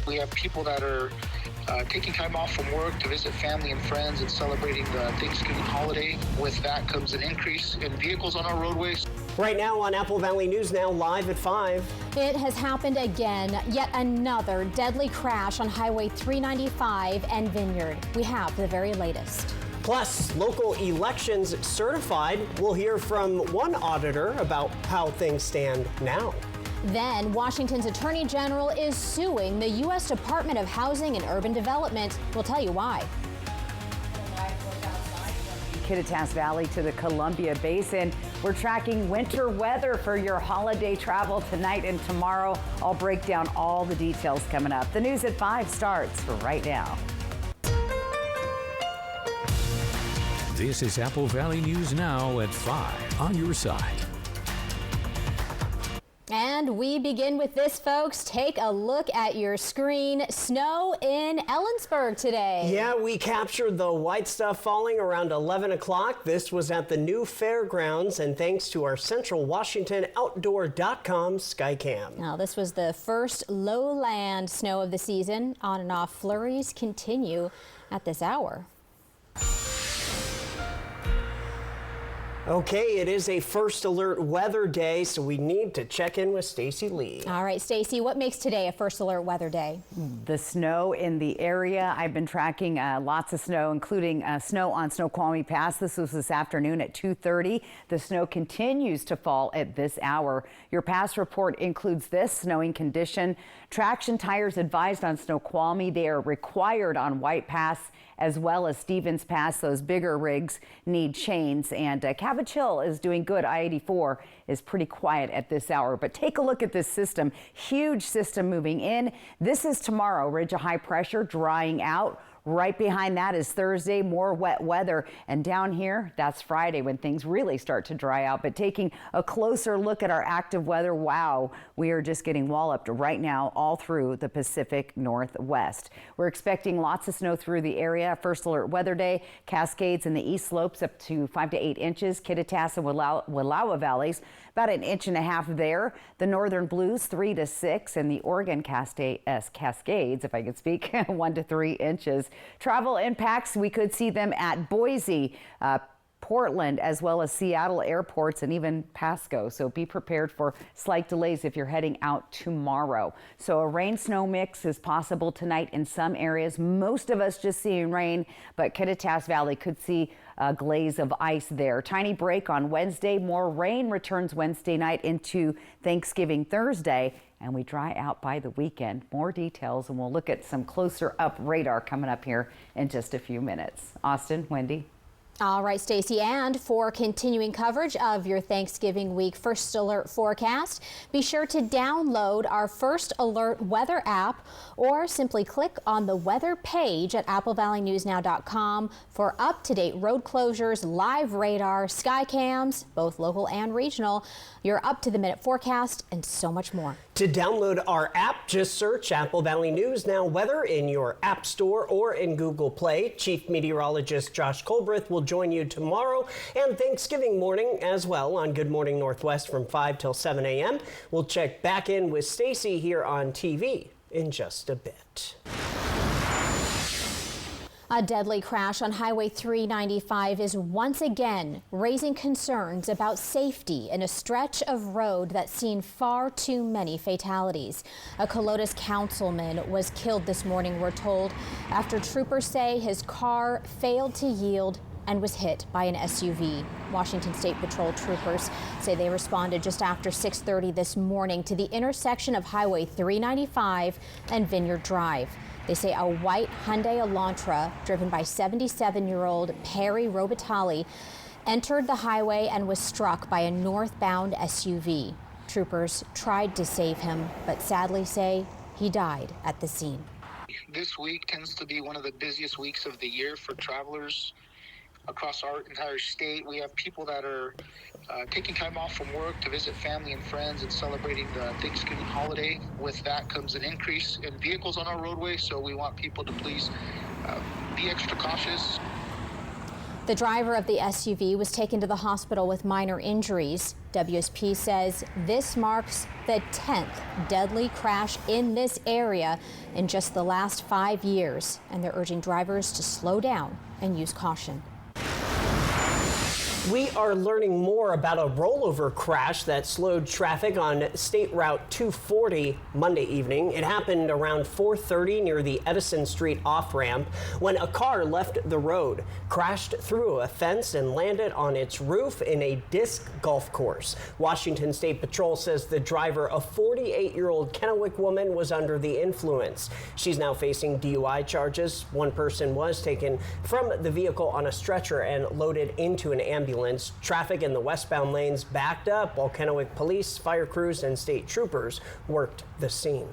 We have people that are taking time off from work to visit family and friends and celebrating the Thanksgiving holiday. With that comes an increase in vehicles on our roadways. Right now on Apple Valley News Now, live at 5. It has happened again. Yet another deadly crash on Highway 395 and Vineyard. We have the very latest. Plus, local elections certified. We'll hear from one auditor about how things stand now. Then, Washington's Attorney General is suing the U.S. Department of Housing and Urban Development. We'll tell you why. Kittitas Valley to the Columbia Basin. We're tracking winter weather for your holiday travel tonight and tomorrow. I'll break down all the details coming up. The news at 5 starts right now. This is Apple Valley News Now at 5 on your side. And we begin with this, folks. Take a look at your screen. Snow in Ellensburg today. Yeah, we captured the white stuff falling around 11 o'clock. This was at the new fairgrounds, and thanks to our Central Washington Outdoor.com Skycam. Now, this was the first lowland snow of the season. On and off flurries continue at this hour. Okay, it is a first alert weather day, so we need to check in with Stacy Lee. All right, Stacy, what makes today a first alert weather day? The snow in the area. I've been tracking lots of snow, including snow on Snoqualmie Pass. This was this afternoon at 2:30. The snow continues to fall at this hour. Your pass report includes this snowing condition. Traction tires advised on Snoqualmie. They are required on White Pass as well as Stevens Pass. Those bigger rigs need chains, and Cabbage Hill is doing good. I-84 is pretty quiet at this hour, but take a look at this system. Huge system moving in. This is tomorrow. Ridge of high pressure drying out. Right behind that is Thursday, more wet weather. And down here, that's Friday when things really start to dry out. But taking a closer look at our active weather, wow, we are just getting walloped right now all through the Pacific Northwest. We're expecting lots of snow through the area. First alert weather day, Cascades in the east slopes up to 5 to 8 inches. Kittitas and Wallowa valleys, about 1.5 inches there. The northern blues, 3 to 6, and the Oregon Cascades, if I could speak, 1 to 3 inches. Travel impacts, we could see them at Boise, Portland, as well as Seattle airports and even Pasco. So be prepared for slight delays if you're heading out tomorrow. So a rain-snow mix is possible tonight in some areas. Most of us just seeing rain, but Kittitas Valley could see a glaze of ice there. Tiny break on Wednesday. More rain returns Wednesday night into Thanksgiving Thursday, and we dry out by the weekend. More details, and we'll look at some closer up radar coming up here in just a few minutes. Austin, Wendy. All right, Stacy, and for continuing coverage of your Thanksgiving week First Alert forecast, be sure to download our First Alert weather app or simply click on the weather page at applevalleynewsnow.com for up-to-date road closures, live radar, sky cams, both local and regional, your up-to-the-minute forecast, and so much more. To download our app, just search Apple Valley News Now Weather in your App Store or in Google Play. Chief Meteorologist Josh Colbreth will join you tomorrow and Thanksgiving morning as well on Good Morning Northwest from 5 till 7 a.m. We'll check back in with Stacy here on TV in just a bit. A deadly crash on Highway 395 is once again raising concerns about safety in a stretch of road that's seen far too many fatalities. A Colotus councilman was killed this morning, we're told, after troopers say his car failed to yield and was hit by an SUV. Washington State Patrol troopers say they responded just after 6:30 this morning to the intersection of Highway 395 and Vineyard Drive. They say a white Hyundai Elantra driven by 77-year-old Perry Robitali entered the highway and was struck by a northbound SUV. Troopers tried to save him, but sadly say he died at the scene. This week tends to be one of the busiest weeks of the year for travelers across our entire state. We have people that are taking time off from work to visit family and friends and celebrating the Thanksgiving holiday. With that comes an increase in vehicles on our roadway, so we want people to please be extra cautious. The driver of the SUV was taken to the hospital with minor injuries. WSP says this marks the 10th deadly crash in this area in just the last 5 years, and they're urging drivers to slow down and use caution. We are learning more about a rollover crash that slowed traffic on State Route 240 Monday evening. It happened around 4:30 near the Edison Street off-ramp when a car left the road, crashed through a fence and landed on its roof in a disc golf course. Washington State Patrol says the driver, a 48-year-old Kennewick woman, was under the influence. She's now facing DUI charges. One person was taken from the vehicle on a stretcher and loaded into an ambulance. Traffic in the westbound lanes backed up while Kennewick police, fire crews, and state troopers worked the scene.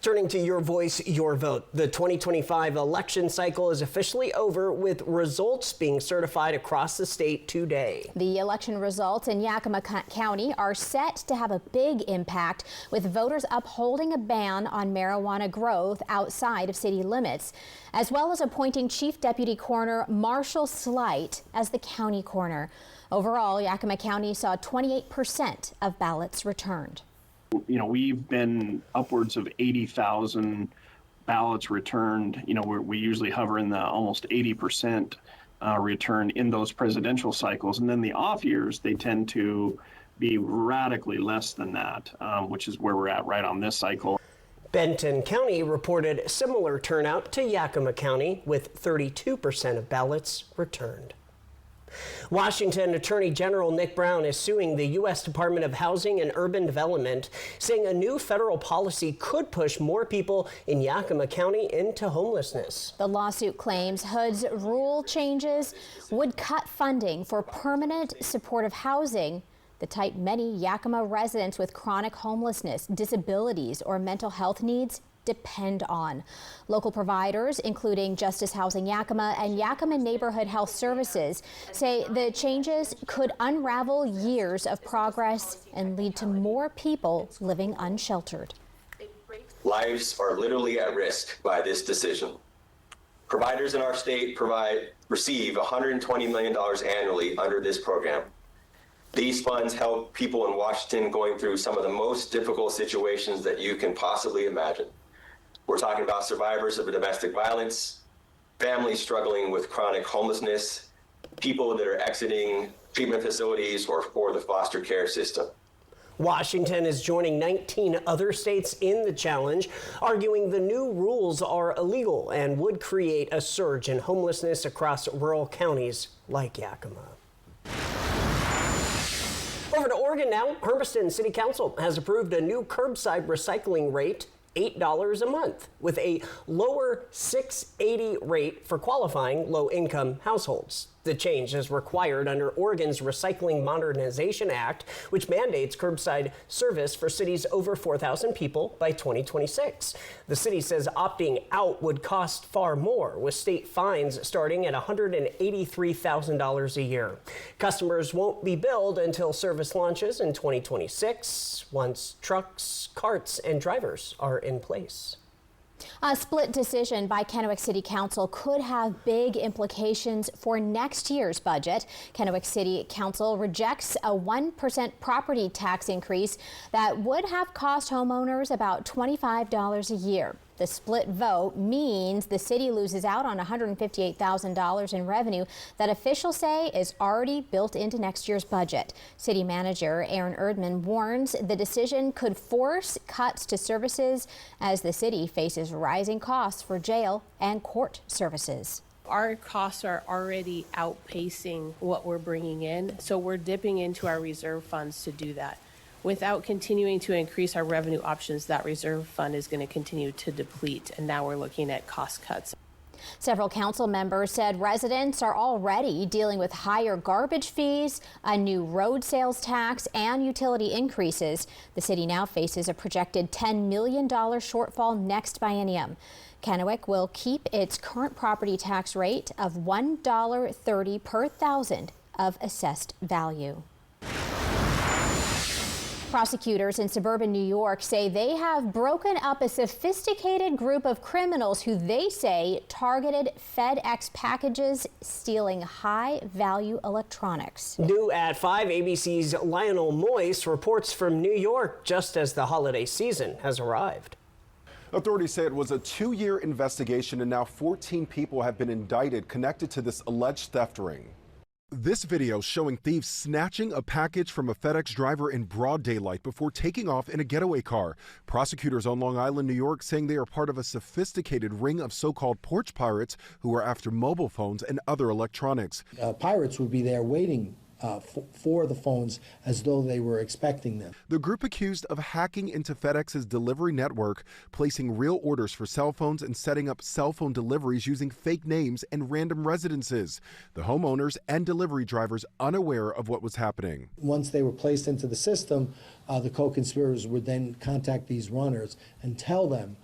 Turning to Your Voice, Your Vote. The 2025 election cycle is officially over, with results being certified across the state today. The election results in Yakima County are set to have a big impact, with voters upholding a ban on marijuana growth outside of city limits, as well as appointing Chief Deputy Coroner Marshall Slight as the county coroner. Overall, Yakima County saw 28% of ballots returned. You know, we've been upwards of 80,000 ballots returned. You know, we usually hover in the almost 80% return in those presidential cycles. And then the off years, they tend to be radically less than that, which is where we're at right on this cycle. Benton County reported similar turnout to Yakima County, with 32% of ballots returned. Washington Attorney General Nick Brown is suing the U.S. Department of Housing and Urban Development, saying a new federal policy could push more people in Yakima County into homelessness. The lawsuit claims HUD's rule changes would cut funding for permanent supportive housing, the type many Yakima residents with chronic homelessness, disabilities, or mental health needs depend on. Local providers, including Justice Housing Yakima and Yakima Neighborhood Health Services, say the changes could unravel years of progress and lead to more people living unsheltered. Lives are literally at risk by this decision. Providers in our state receive $120 million annually under this program. These funds help people in Washington going through some of the most difficult situations that you can possibly imagine. We're talking about survivors of domestic violence, families struggling with chronic homelessness, people that are exiting treatment facilities or the foster care system. Washington is joining 19 other states in the challenge, arguing the new rules are illegal and would create a surge in homelessness across rural counties like Yakima. Over to Oregon now. Hermiston City Council has approved a new curbside recycling rate, $8 a month, with a lower $6.80 rate for qualifying low-income households. The change is required under Oregon's Recycling Modernization Act, which mandates curbside service for cities over 4,000 people by 2026. The city says opting out would cost far more, with state fines starting at $183,000 a year. Customers won't be billed until service launches in 2026, once trucks, carts, and drivers are in place. A split decision by Kennewick City Council could have big implications for next year's budget. Kennewick City Council rejects a 1% property tax increase that would have cost homeowners about $25 a year. The split vote means the city loses out on $158,000 in revenue that officials say is already built into next year's budget. City Manager Aaron Erdman warns the decision could force cuts to services as the city faces rising costs for jail and court services. Our costs are already outpacing what we're bringing in, so we're dipping into our reserve funds to do that. Without continuing to increase our revenue options, that reserve fund is going to continue to deplete, and now we're looking at cost cuts. Several council members said residents are already dealing with higher garbage fees, a new road sales tax, and utility increases. The city now faces a projected $10 million shortfall next biennium. Kennewick will keep its current property tax rate of $1.30 per thousand of assessed value. Prosecutors in suburban New York say they have broken up a sophisticated group of criminals who they say targeted FedEx packages stealing high-value electronics. New at 5, ABC's Lionel Moyes reports from New York just as the holiday season has arrived. Authorities say it was a 2-year investigation and now 14 people have been indicted connected to this alleged theft ring. This video showing thieves snatching a package from a FedEx driver in broad daylight before taking off in a getaway car. Prosecutors on Long Island, New York, saying they are part of a sophisticated ring of so-called porch pirates who are after mobile phones and other electronics. Pirates would be there waiting for the phones as though they were expecting them. The group accused of hacking into FedEx's delivery network, placing real orders for cell phones and setting up cell phone deliveries using fake names and random residences. The homeowners and delivery drivers unaware of what was happening. Once they were placed into the system, the co-conspirators would then contact these runners and tell them,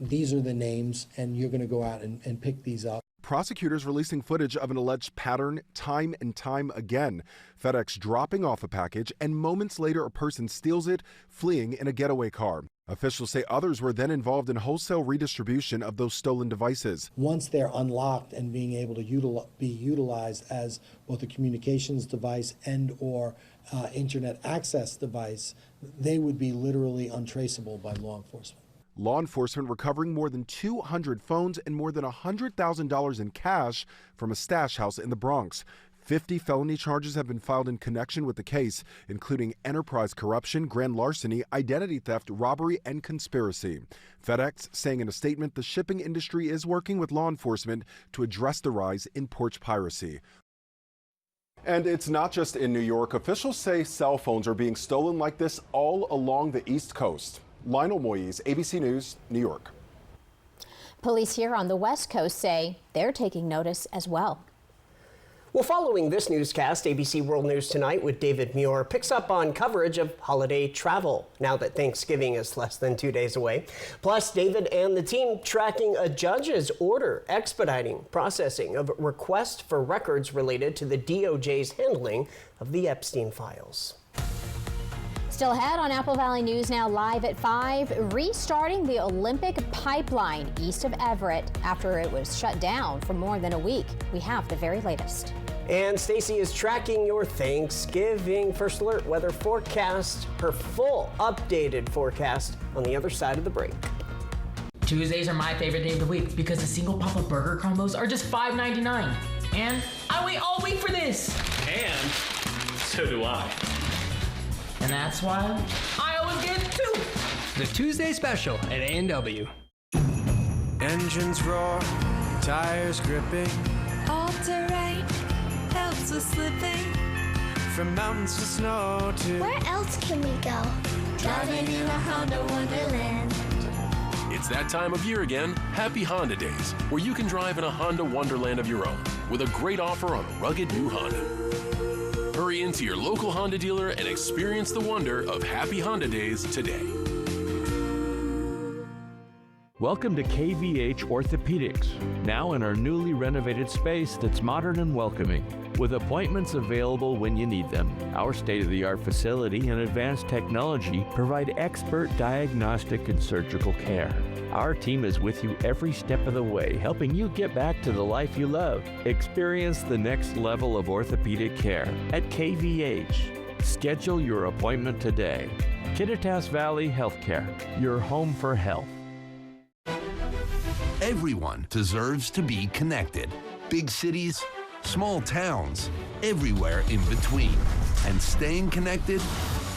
these are the names and you're going to go out and pick these up. Prosecutors releasing footage of an alleged pattern time and time again. FedEx dropping off a package and moments later a person steals it, fleeing in a getaway car. Officials say others were then involved in wholesale redistribution of those stolen devices. Once they're unlocked and being able to be utilized as both a communications device and or internet access device, they would be literally untraceable by law enforcement. Law enforcement recovering more than 200 phones and more than $100,000 in cash from a stash house in the Bronx. 50 felony charges have been filed in connection with the case, including enterprise corruption, grand larceny, identity theft, robbery, and conspiracy. FedEx saying in a statement the shipping industry is working with law enforcement to address the rise in porch piracy. And it's not just in New York. Officials say cell phones are being stolen like this all along the East Coast. Lionel Moyes, ABC News, New York. Police here on the West Coast say they're taking notice as well. Well, following this newscast, ABC World News Tonight with David Muir picks up on coverage of holiday travel now that Thanksgiving is less than 2 days away. Plus, David and the team tracking a judge's order expediting processing of requests for records related to the DOJ's handling of the Epstein files. Still ahead on Apple Valley News Now live at 5, restarting the Olympic pipeline east of Everett after it was shut down for more than a week. We have the very latest. And Stacy is tracking your Thanksgiving First Alert weather forecast, her full updated forecast on the other side of the break. Tuesdays are my favorite day of the week because the single Papa Burger combos are just $5.99. And I wait all week for this. And so do I. And that's why I always get two. The Tuesday special at A&W. Engines roar, tires gripping. All terrain helps with slipping. From mountains to snow to... Where else can we go? Driving in a Honda Wonderland. It's that time of year again, Happy Honda Days, where you can drive in a Honda Wonderland of your own with a great offer on a rugged new Honda. Hurry into your local Honda dealer and experience the wonder of Happy Honda Days today. Welcome to KVH Orthopedics, now in our newly renovated space that's modern and welcoming, with appointments available when you need them. Our state-of-the-art facility and advanced technology provide expert diagnostic and surgical care. Our team is with you every step of the way, helping you get back to the life you love. Experience the next level of orthopedic care at KVH. Schedule your appointment today. Kittitas Valley Healthcare, your home for health. Everyone deserves to be connected. Big cities, small towns, everywhere in between. And staying connected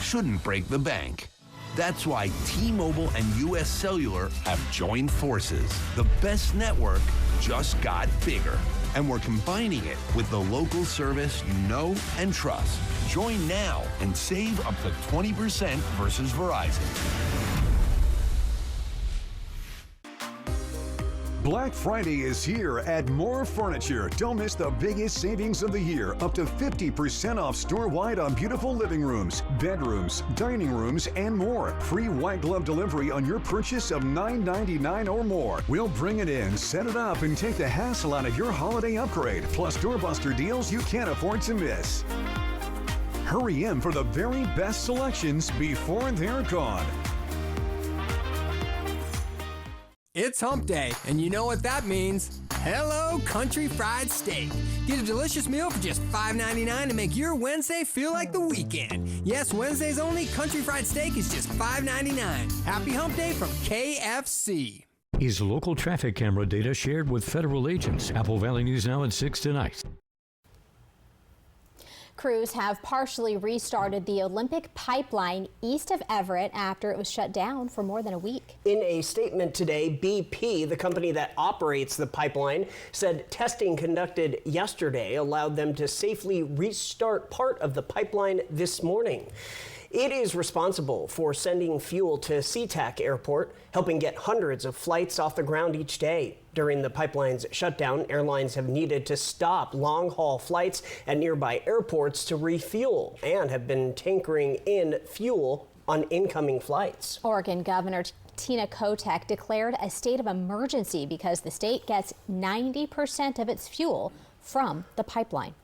shouldn't break the bank. That's why T-Mobile and US Cellular have joined forces. The best network just got bigger. And we're combining it with the local service you know and trust. Join now and save up to 20% versus Verizon. Black Friday is here at More Furniture. Don't miss the biggest savings of the year. Up to 50% off store-wide on beautiful living rooms, bedrooms, dining rooms, and more. Free white glove delivery on your purchase of $9.99 or more. We'll bring it in, set it up, and take the hassle out of your holiday upgrade. Plus doorbuster deals you can't afford to miss. Hurry in for the very best selections before they're gone. It's hump day, and you know what that means. Hello, Country Fried Steak. Get a delicious meal for just $5.99 to make your Wednesday feel like the weekend. Yes, Wednesdays only, Country Fried Steak is just $5.99. Happy hump day from KFC. Is local traffic camera data shared with federal agents? Apple Valley News Now at 6 tonight. Crews have partially restarted the Olympic pipeline east of Everett after it was shut down for more than a week. In a statement today, BP, the company that operates the pipeline, said testing conducted yesterday allowed them to safely restart part of the pipeline this morning. It is responsible for sending fuel to SeaTac Airport, helping get hundreds of flights off the ground each day. During the pipeline's shutdown, airlines have needed to stop long-haul flights at nearby airports to refuel and have been tankering in fuel on incoming flights. Oregon Governor Tina Kotek declared a state of emergency because the state gets 90% of its fuel from the pipeline.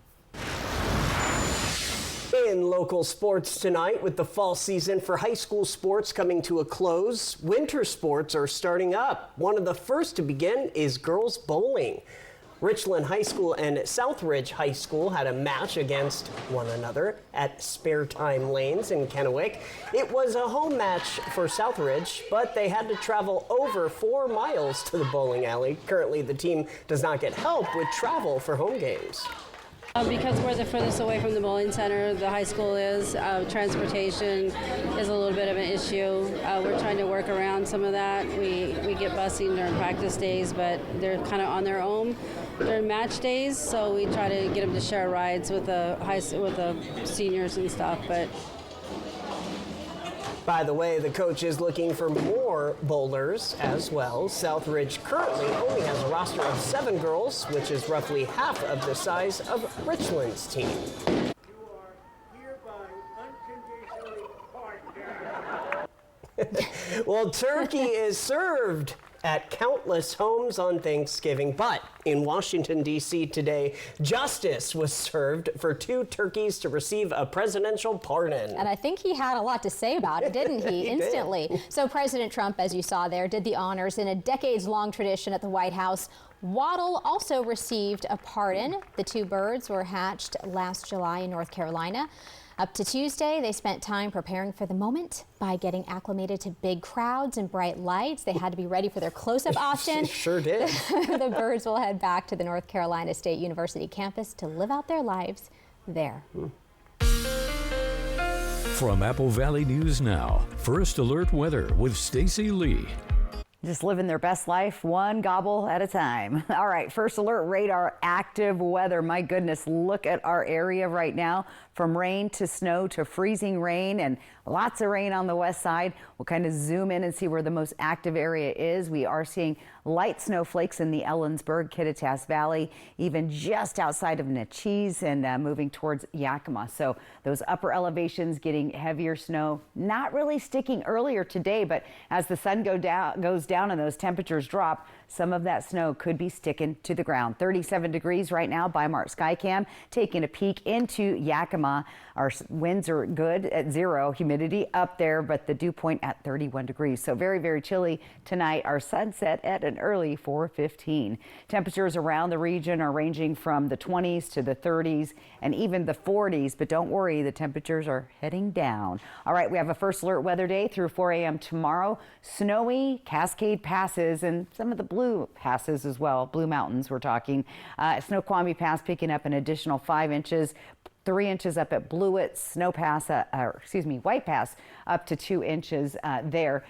In local sports tonight, with the fall season for high school sports coming to a close, winter sports are starting up. One of the first to begin is girls bowling. Richland High School and Southridge High School had a match against one another at Spare Time Lanes in Kennewick. It was a home match for Southridge, but they had to travel over 4 miles to the bowling alley. Currently, the team does not get help with travel for home games. Because we're the furthest away from the bowling center, the high school is, transportation is a little bit of an issue. We're trying to work around some of that. We get busing during practice days, but they're kind of on their own during match days, so we try to get them to share rides with the seniors and stuff. But by the way, the coach is looking for more bowlers as well. Southridge currently only has a roster of 7 girls, which is roughly half of the size of Richland's team. Well, turkey is served at countless homes on Thanksgiving, but in Washington, D.C. today, justice was served for 2 turkeys to receive a presidential pardon. And I think he had a lot to say about it, didn't he? He Instantly. did. So President Trump, as you saw there, did the honors in a decades-long tradition at the White House. Waddle also received a pardon. The 2 birds were hatched last July in North Carolina. Up to Tuesday, they spent time preparing for the moment by getting acclimated to big crowds and bright lights. They had to be ready for their close-up option. Sure did. The birds will head back to the North Carolina State University campus to live out their lives there. From Apple Valley News Now, First Alert Weather with Stacy Lee. Just living their best life, one gobble at a time. All right, First Alert radar active weather. My goodness, look at our area right now. From rain to snow to freezing rain and lots of rain on the west side. We'll kind of zoom in and see where the most active area is. We are seeing light snowflakes in the Ellensburg, Kittitas Valley, even just outside of Natchez and moving towards Yakima. So those upper elevations getting heavier snow, not really sticking earlier today, but as the sun goes down and those temperatures drop, some of that snow could be sticking to the ground. 37 degrees right now by Mart Skycam. Taking a peek into Yakima. Our winds are good at 0, humidity up there, but the dew point at 31 degrees. So very, very chilly tonight. Our sunset at an early 4:15. Temperatures around the region are ranging from the 20s to the 30s and even the 40s, but don't worry, the temperatures are heading down. All right, we have a First Alert weather day through 4 a.m. tomorrow. Snowy Cascade Passes and some of the blue passes as well. Blue Mountains we're talking. Snoqualmie Pass picking up an additional 5 inches. 3 inches up at Blewett, White Pass up to 2 inches there.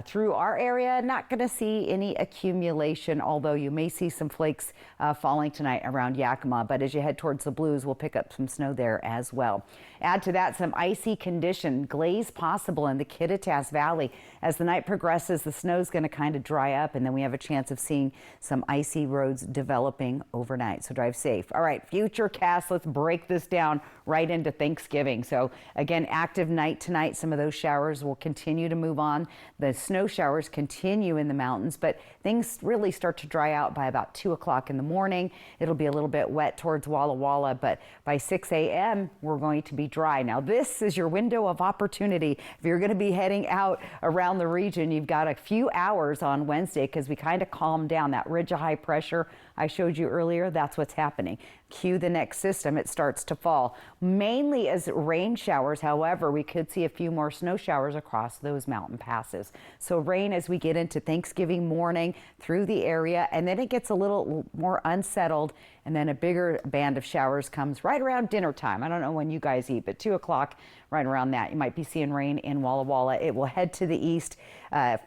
Through our area, not going to see any accumulation, although you may see some flakes falling tonight around Yakima. But as you head towards the Blues, we'll pick up some snow there as well. Add to that some icy condition, glaze possible in the Kittitas Valley. As the night progresses, the snow's going to kind of dry up, and then we have a chance of seeing some icy roads developing overnight. So drive safe. All right, future cast, let's break this down. right into Thanksgiving. So again, active night tonight. Some of those showers will continue to move on. The snow showers continue in the mountains, but things really start to dry out by about 2 o'clock in the morning. It'll be a little bit wet towards Walla Walla, but by 6 a.m. we're going to be dry. Now this is your window of opportunity. If you're going to be heading out around the region, you've got a few hours on Wednesday because we kind of calmed down. That ridge of high pressure I showed you earlier, that's what's happening. Cue the next system, it starts to fall. Mainly as rain showers, however, we could see a few more snow showers across those mountain passes. So rain as we get into Thanksgiving morning through the area, and then it gets a little more unsettled, and then a bigger band of showers comes right around dinner time. I don't know when you guys eat, but 2 o'clock, right around that, you might be seeing rain in Walla Walla. It will head to the east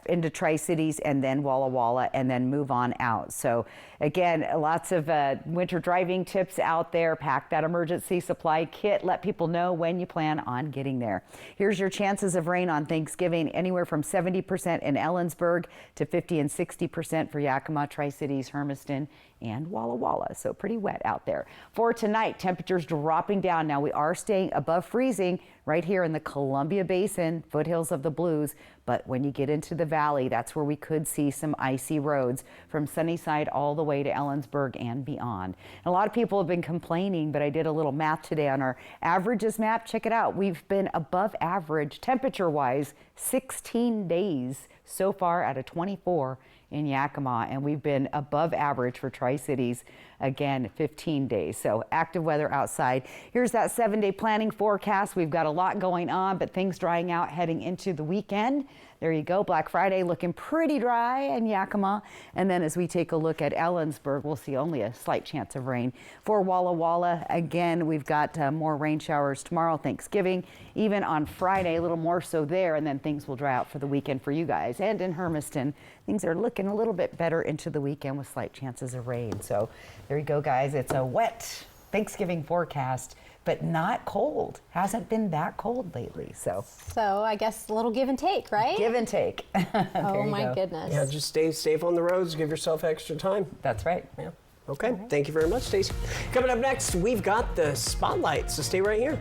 into Tri-Cities and then Walla Walla and then move on out. So again, lots of winter driving tips out there. Pack that emergency supply kit. Let people know when you plan on getting there. Here's your chances of rain on Thanksgiving, anywhere from 70% in Ellensburg to 50 and 60% for Yakima, Tri-Cities, Hermiston, and Walla Walla. So pretty wet out there. For tonight, temperatures dropping down. Now we are staying above freezing right here in the Columbia Basin, foothills of the Blues. But when you get into the valley, that's where we could see some icy roads from Sunnyside all the way to Ellensburg and beyond. And a lot of people have been complaining, but I did a little math today on our averages map. Check it out. We've been above average temperature-wise 16 days so far out of 24 in Yakima, and we've been above average for Tri-Cities again 15 days. So active weather outside. Here's that 7-day planning forecast. We've got a lot going on, but things drying out heading into the weekend. There you go. Black Friday looking pretty dry in Yakima. And then as we take a look at Ellensburg, we'll see only a slight chance of rain. For Walla Walla, again, we've got more rain showers tomorrow, Thanksgiving, even on Friday, a little more so there. And then things will dry out for the weekend for you guys. And in Hermiston, things are looking a little bit better into the weekend with slight chances of rain. So there you go, guys. It's a wet Thanksgiving forecast, but not cold. Hasn't been that cold lately. So I guess a little give and take, right? Give and take. Oh my goodness. Yeah, just stay safe on the roads. Give yourself extra time. That's right. Yeah. Okay. Thank you very much, Stacey. Coming up next, we've got the spotlight. So stay right here.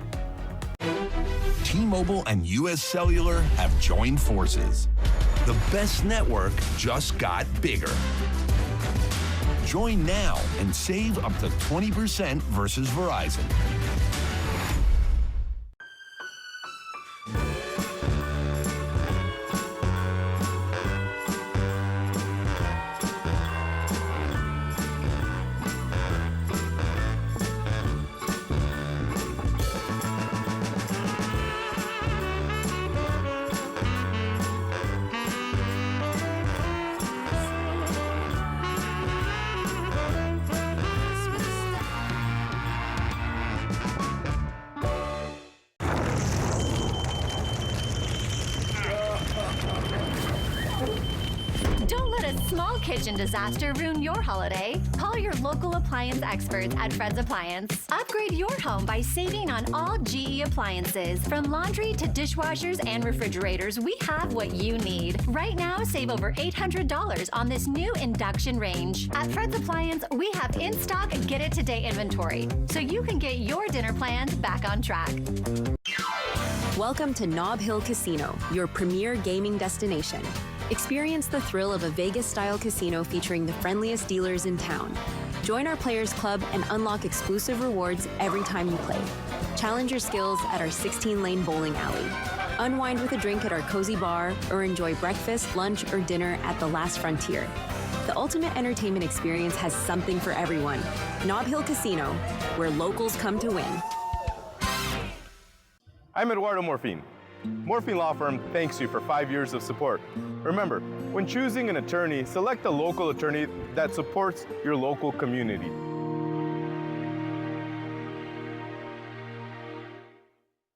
T-Mobile and U.S. Cellular have joined forces. The best network just got bigger. Join now and save up to 20% versus Verizon. Kitchen disaster ruin your holiday? Call your local appliance experts at Fred's Appliance. Upgrade your home by saving on all GE appliances. From laundry to dishwashers and refrigerators, we have what you need. Right now, save over $800 on this new induction range. At Fred's Appliance, we have in-stock Get It Today inventory, so you can get your dinner plans back on track. Welcome to Nob Hill Casino, your premier gaming destination. Experience the thrill of a Vegas-style casino featuring the friendliest dealers in town. Join our Players Club and unlock exclusive rewards every time you play. Challenge your skills at our 16-lane bowling alley. Unwind with a drink at our cozy bar, or enjoy breakfast, lunch, or dinner at the Last Frontier. The ultimate entertainment experience has something for everyone. Nob Hill Casino, where locals come to win. I'm Eduardo Morfin. Morfin Law Firm thanks you for 5 years of support. Remember, when choosing an attorney, select a local attorney that supports your local community.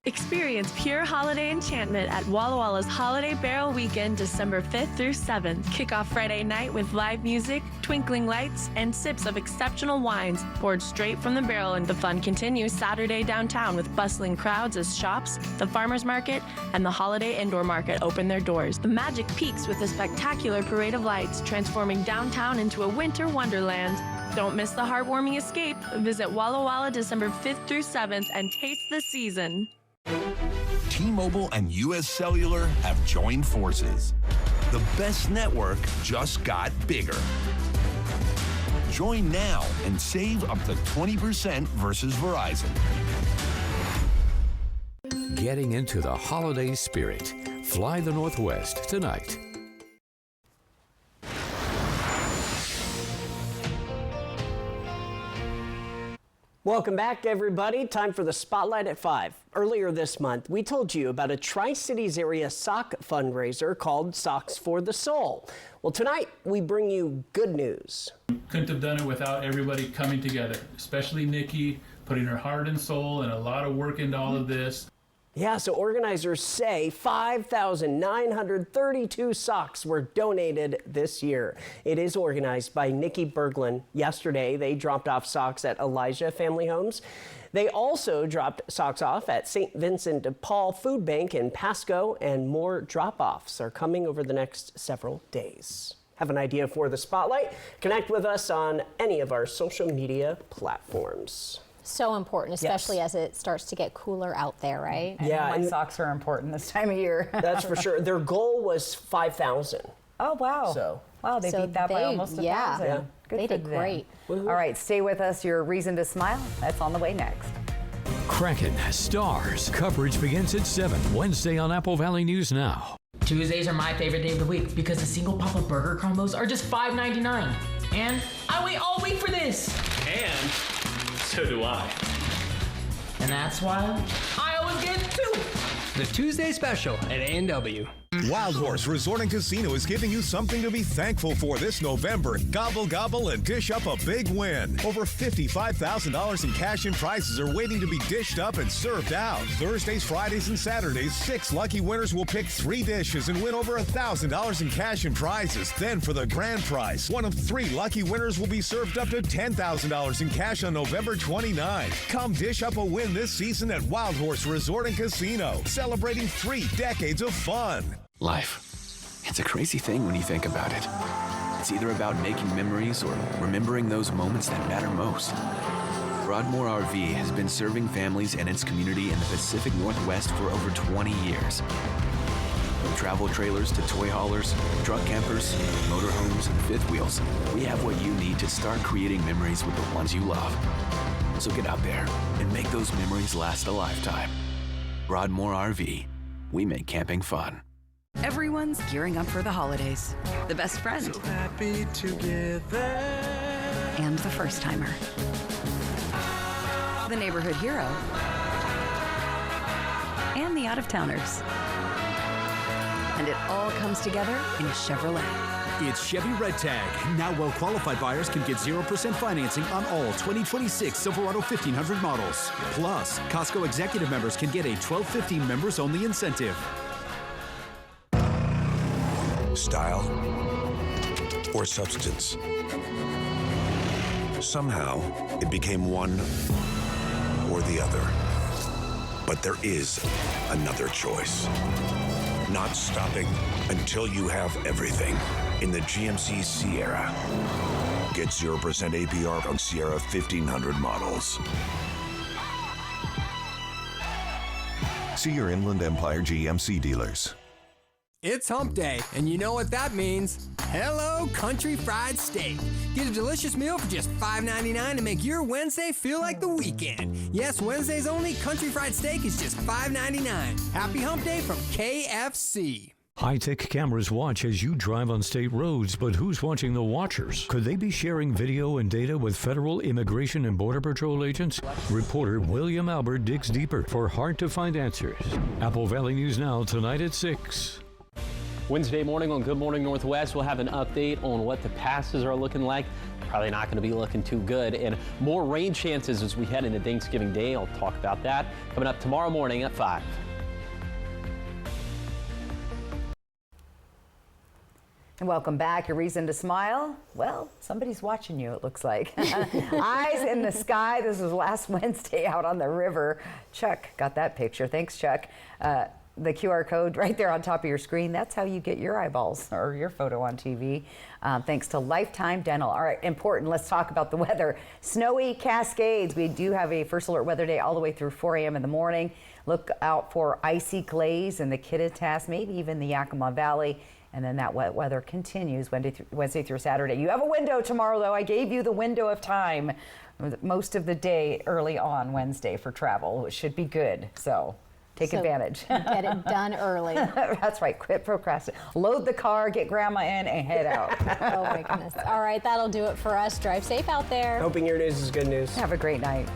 Experience pure holiday enchantment at Walla Walla's Holiday Barrel Weekend, December 5th through 7th. Kick off Friday night with live music, twinkling lights, and sips of exceptional wines poured straight from the barrel. And the fun continues Saturday downtown with bustling crowds as shops, the farmers market, and the holiday indoor market open their doors. The magic peaks with a spectacular parade of lights, transforming downtown into a winter wonderland. Don't miss the heartwarming escape. Visit Walla Walla December 5th through 7th and taste the season. T-Mobile and U.S. Cellular have joined forces. The best network just got bigger. Join now and save up to 20% versus Verizon. Getting into the holiday spirit. Fly the Northwest tonight. Welcome back, everybody. Time for the Spotlight at 5. Earlier this month, we told you about a Tri-Cities area sock fundraiser called Socks for the Soul. Well, tonight, we bring you good news. Couldn't have done it without everybody coming together, especially Nikki, putting her heart and soul and a lot of work into all of this. Yeah, so organizers say 5,932 socks were donated this year. It is organized by Nikki Berglund. Yesterday, they dropped off socks at Elijah Family Homes. They also dropped socks off at St. Vincent de Paul Food Bank in Pasco, and more drop-offs are coming over the next several days. Have an idea for the Spotlight? Connect with us on any of our social media platforms. So important, especially Yes. as it starts to get cooler out there, right? Yeah, and socks are important this time of year. That's for sure. Their goal was 5,000. Oh, wow. So, wow, they beat that by almost 1,000. Yeah. Good They for did them. great. All right, stay with us. Your reason to smile. That's on the way next. Kraken Stars. Coverage begins at 7 Wednesday on Apple Valley News Now. Tuesdays are my favorite day of the week because the single Papa Burger combos are just $5.99. And I wait all week for this. And so do I. And that's why I always get two. The Tuesday special at A&W. Wild Horse Resort and Casino is giving you something to be thankful for this November. Gobble, gobble, and dish up a big win. Over $55,000 in cash and prizes are waiting to be dished up and served out. Thursdays, Fridays, and Saturdays, 6 lucky winners will pick 3 dishes and win over $1,000 in cash and prizes. Then for the grand prize, one of 3 lucky winners will be served up to $10,000 in cash on November 29th. Come dish up a win this season at Wild Horse Resort and Casino, celebrating 3 decades of fun. Life. It's a crazy thing when you think about it. It's either about making memories or remembering those moments that matter most. Broadmoor RV has been serving families and its community in the Pacific Northwest for over 20 years. From travel trailers to toy haulers, truck campers, motorhomes, and fifth wheels, we have what you need to start creating memories with the ones you love. So get out there and make those memories last a lifetime. Broadmoor RV. We make camping fun. Everyone's gearing up for the holidays. The best friend. So happy together. And the first timer. The neighborhood hero. And the out-of-towners. And it all comes together in a Chevrolet. It's Chevy Red Tag. Now well-qualified buyers can get 0% financing on all 2026 Silverado 1500 models. Plus, Costco Executive members can get a $12.50 members-only incentive. Style or substance. Somehow, it became one or the other. But there is another choice. Not stopping until you have everything in the GMC Sierra. Get 0% APR on Sierra 1500 models. See your Inland Empire GMC dealers. It's hump day, and you know what that means. Hello, Country Fried Steak. Get a delicious meal for just $5.99 to make your Wednesday feel like the weekend. Yes, Wednesdays only, Country Fried Steak is just $5.99. Happy hump day from KFC. High-tech cameras watch as you drive on state roads, but who's watching the watchers? Could they be sharing video and data with federal Immigration and Border Patrol agents? Reporter William Albert digs deeper for hard-to-find answers. Apple Valley News Now tonight at 6. Wednesday morning on Good Morning Northwest, we'll have an update on what the passes are looking like. Probably not going to be looking too good. And more rain chances as we head into Thanksgiving Day. I'll talk about that coming up tomorrow morning at 5. And welcome back. Your reason to smile? Well, somebody's watching you, it looks like. Eyes in the sky. This was last Wednesday out on the river. Chuck got that picture. Thanks, Chuck. the QR code right there on top of your screen. That's how you get your eyeballs or your photo on TV. Thanks to Lifetime Dental. All right, important. Let's talk about the weather. Snowy Cascades. We do have a first alert weather day all the way through 4 a.m. in the morning. Look out for icy glaze in the Kittitas, maybe even the Yakima Valley. And then that wet weather continues Wednesday through Saturday. You have a window tomorrow, though. I gave you the window of time most of the day early on Wednesday for travel, which should be good. So take advantage. Get it done early. That's right. Quit procrastinating. Load the car, get grandma in, and head out. Oh, my goodness. All right, that'll do it for us. Drive safe out there. Hoping your news is good news. Have a great night.